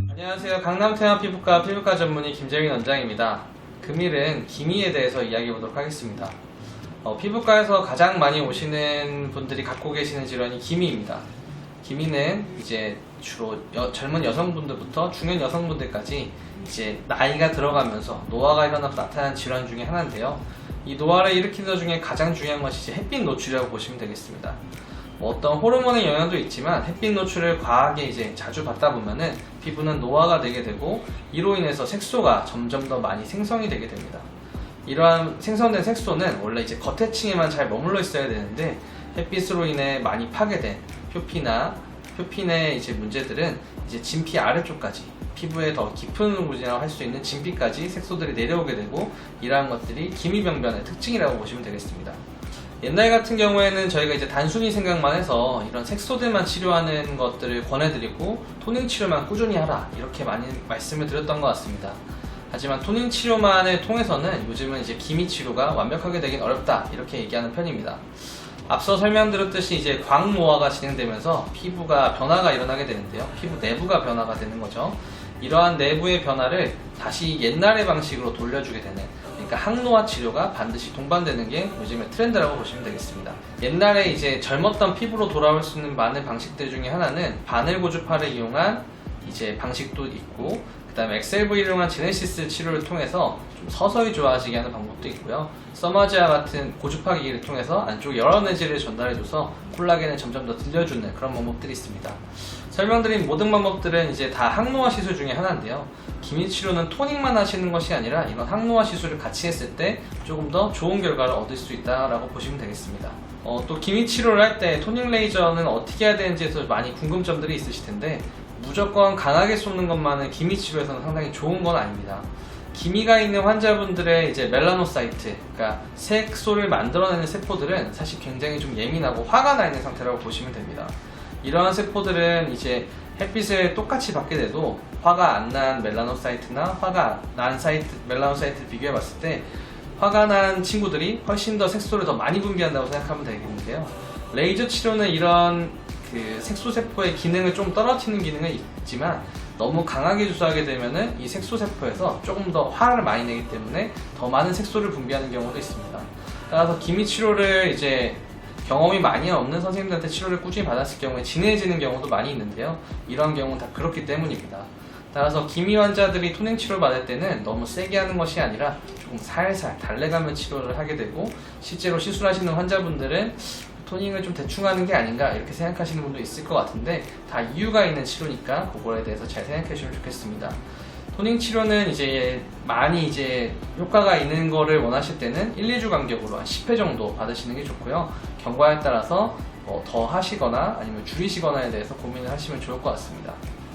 안녕하세요. 강남태양 피부과 전문의 김재민 원장입니다. 금일은 기미에 대해서 이야기해보도록 하겠습니다. 피부과에서 가장 많이 오시는 분들이 갖고 계시는 질환이 기미입니다. 기미는 이제 주로 젊은 여성분들부터 중년 여성분들까지 이제 나이가 들어가면서 노화가 일어나서 나타나는 질환 중에 하나인데요. 이 노화를 일으키는 것 중에 가장 중요한 것이 이제 햇빛 노출이라고 보시면 되겠습니다. 어떤 호르몬의 영향도 있지만 햇빛 노출을 과하게 이제 자주 받다 보면은 피부는 노화가 되게 되고, 이로 인해서 색소가 점점 더 많이 생성이 되게 됩니다. 이러한 생성된 색소는 원래 이제 겉에층에만 잘 머물러 있어야 되는데, 햇빛으로 인해 많이 파괴된 표핀의 이제 문제들은 이제 진피 아래쪽까지, 피부에 더 깊은 부분이라고 할 수 있는 진피까지 색소들이 내려오게 되고, 이러한 것들이 기미병변의 특징이라고 보시면 되겠습니다. 옛날 같은 경우에는 저희가 이제 단순히 생각만 해서 이런 색소들만 치료하는 것들을 권해드리고 토닝 치료만 꾸준히 하라, 이렇게 많이 말씀을 드렸던 것 같습니다. 하지만 토닝 치료만을 통해서는 요즘은 이제 기미 치료가 완벽하게 되긴 어렵다, 이렇게 얘기하는 편입니다. 앞서 설명드렸듯이 이제 광노화가 진행되면서 피부가 변화가 일어나게 되는데요. 피부 내부가 변화가 되는 거죠. 이러한 내부의 변화를 다시 옛날의 방식으로 돌려주게 되는, 그러니까 항노화 치료가 반드시 동반되는 게 요즘의 트렌드라고 보시면 되겠습니다. 옛날에 이제 젊었던 피부로 돌아올 수 있는 많은 방식들 중에 하나는 바늘 고주파를 이용한 이제 방식도 있고, 그 다음에 XLV를 이용한 제네시스 치료를 통해서 좀 서서히 좋아지게 하는 방법도 있고요. 서마지아 같은 고주파 기기를 통해서 안쪽 여러 에너지를 전달해줘서 콜라겐을 점점 더 들려주는 그런 방법들이 있습니다. 설명드린 모든 방법들은 이제 다 항노화 시술 중에 하나인데요. 기미 치료는 토닝만 하시는 것이 아니라 이런 항노화 시술을 같이 했을 때 조금 더 좋은 결과를 얻을 수 있다라고 보시면 되겠습니다. 또 기미 치료를 할 때 토닝 레이저는 어떻게 해야 되는지에서 많이 궁금점들이 있으실 텐데, 무조건 강하게 쏘는 것만은 기미 치료에서는 상당히 좋은 건 아닙니다. 기미가 있는 환자분들의 이제 멜라노사이트, 그러니까 색소를 만들어내는 세포들은 사실 굉장히 좀 예민하고 화가 나 있는 상태라고 보시면 됩니다. 이러한 세포들은 이제 햇빛을 똑같이 받게 돼도 화가 안 난 멜라노사이트나 화가 난 멜라노사이트를 비교해 봤을 때 화가 난 친구들이 훨씬 더 색소를 더 많이 분비한다고 생각하면 되겠는데요. 레이저 치료는 이런 그 색소세포의 기능을 좀 떨어뜨리는 기능은 있지만, 너무 강하게 주사하게 되면은 이 색소세포에서 조금 더 화를 많이 내기 때문에 더 많은 색소를 분비하는 경우도 있습니다. 따라서 기미 치료를 이제 경험이 많이 없는 선생님들한테 치료를 꾸준히 받았을 경우에 진해지는 경우도 많이 있는데요. 이런 경우는 다 그렇기 때문입니다. 따라서 기미 환자들이 토닝 치료를 받을 때는 너무 세게 하는 것이 아니라 조금 살살 달래가며 치료를 하게 되고, 실제로 시술하시는 환자분들은 토닝을 좀 대충 하는 게 아닌가 이렇게 생각하시는 분도 있을 것 같은데, 다 이유가 있는 치료니까 그거에 대해서 잘 생각해 주시면 좋겠습니다. 토닝 치료는 이제 많이 이제 효과가 있는 거를 원하실 때는 1, 2주 간격으로 한 10회 정도 받으시는 게 좋고요. 경과에 따라서 더 하시거나 아니면 줄이시거나에 대해서 고민을 하시면 좋을 것 같습니다.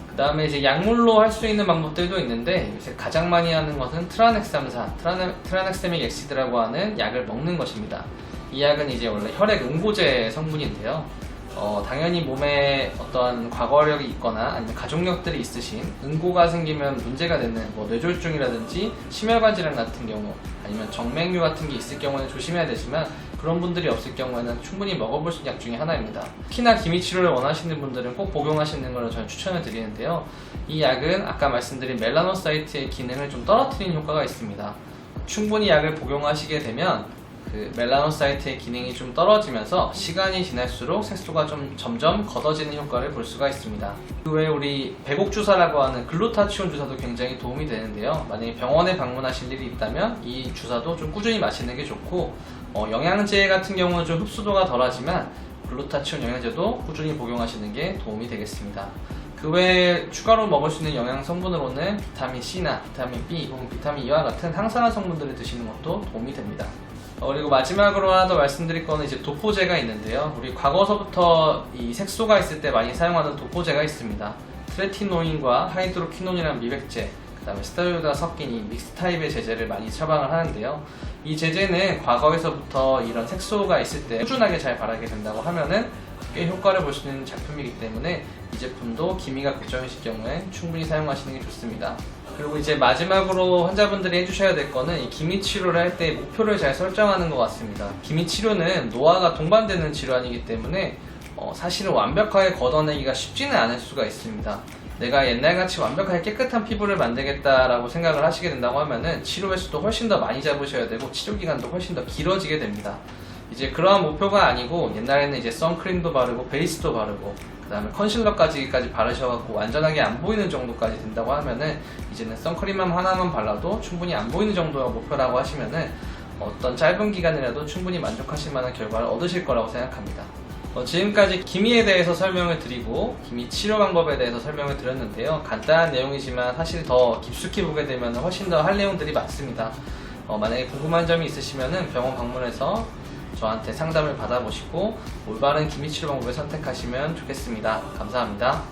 그 다음에 이제 약물로 할 수 있는 방법들도 있는데, 요새 가장 많이 하는 것은 트라넥삼산, 트라넥세믹 엑시드라고 하는 약을 먹는 것입니다. 이 약은 이제 원래 혈액 응고제 성분인데요. 당연히 몸에 어떤 과거력이 있거나 아니면 가족력들이 있으신, 응고가 생기면 문제가 되는 뇌졸중이라든지 심혈관 질환 같은 경우, 아니면 정맥류 같은 게 있을 경우는 조심해야 되지만, 그런 분들이 없을 경우에는 충분히 먹어볼 수 있는 약 중에 하나입니다. 특히나 기미 치료를 원하시는 분들은 꼭 복용하시는 것을 저는 추천을 드리는데요. 이 약은 아까 말씀드린 멜라노사이트의 기능을 좀 떨어뜨리는 효과가 있습니다. 충분히 약을 복용하시게 되면 그 멜라노사이트의 기능이 좀 떨어지면서 시간이 지날수록 색소가 좀 점점 걷어지는 효과를 볼 수가 있습니다. 그 외에 우리 배곡 주사라고 하는 글루타치온 주사도 굉장히 도움이 되는데요. 만약에 병원에 방문하실 일이 있다면 이 주사도 좀 꾸준히 마시는 게 좋고, 영양제 같은 경우는 좀 흡수도가 덜하지만 글루타치온 영양제도 꾸준히 복용하시는 게 도움이 되겠습니다. 그 외에 추가로 먹을 수 있는 영양 성분으로는 비타민 C나 비타민 B 혹은 비타민 E와 같은 항산화 성분들을 드시는 것도 도움이 됩니다. 그리고 마지막으로 하나 더 말씀드릴 거는 이제 도포제가 있는데요. 우리 과거서부터 이 색소가 있을 때 많이 사용하는 도포제가 있습니다. 트레티노인과 하이드로퀴논이라는 미백제, 그 다음에 스테로이드가 섞인 이 믹스 타입의 제제를 많이 처방을 하는데요. 이 제제는 과거에서부터 이런 색소가 있을 때 꾸준하게 잘 바르게 된다고 하면은 꽤 효과를 볼 수 있는 제품이기 때문에 이 제품도 기미가 걱정이실 경우에 충분히 사용하시는 게 좋습니다. 그리고 이제 마지막으로 환자분들이 해주셔야 될 거는 이 기미 치료를 할 때 목표를 잘 설정하는 것 같습니다. 기미 치료는 노화가 동반되는 질환이기 때문에 사실은 완벽하게 걷어내기가 쉽지는 않을 수가 있습니다. 내가 옛날같이 완벽하게 깨끗한 피부를 만들겠다라고 생각을 하시게 된다고 하면은 치료 횟수도 훨씬 더 많이 잡으셔야 되고 치료 기간도 훨씬 더 길어지게 됩니다. 이제 그러한 목표가 아니고 옛날에는 이제 선크림도 바르고 베이스도 바르고 그 다음에 컨실러까지 바르셔갖고 완전하게 안 보이는 정도까지 된다고 하면은 이제는 선크림만 하나만 발라도 충분히 안 보이는 정도가 목표라고 하시면은 어떤 짧은 기간이라도 충분히 만족하실 만한 결과를 얻으실 거라고 생각합니다. 지금까지 기미에 대해서 설명을 드리고 기미 치료 방법에 대해서 설명을 드렸는데요. 간단한 내용이지만 사실 더 깊숙이 보게 되면 훨씬 더 할 내용들이 많습니다. 만약에 궁금한 점이 있으시면 병원 방문해서 저한테 상담을 받아보시고 올바른 기미 치료 방법을 선택하시면 좋겠습니다. 감사합니다.